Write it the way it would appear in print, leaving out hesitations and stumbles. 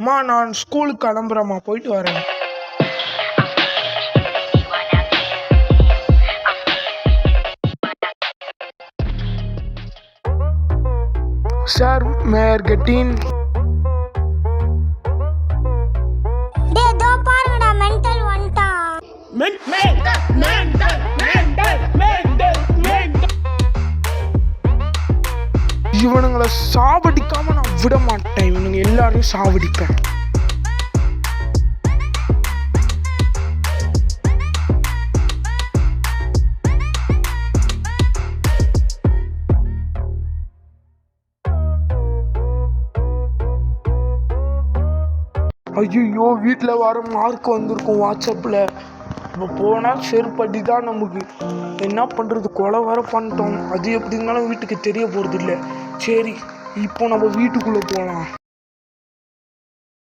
அம்மா நான் ஸ்கூலுக்கு கிளம்புறேம்மா, போயிட்டு வரேன். சார் மேயர் கெட்டின் இவனுங்களை சாவடிக்காம நான் விட மாட்டேன். இவனுங்க எல்லாரையும் சாவடிப்பேன். ஐயோ, வீட்டில் வர மார்க் வந்திருக்கும் வாட்ஸ்அப்பில். இப்போ போனால் செருப்படி தான். நமக்கு என்ன பண்ணுறது, கொலை வர பண்ணிட்டோம். அது எப்படி இருந்தாலும் வீட்டுக்கு தெரிய போகிறது இல்லை. சரி, இப்போ நம்ம வீட்டுக்குள்ளே போகலாம்.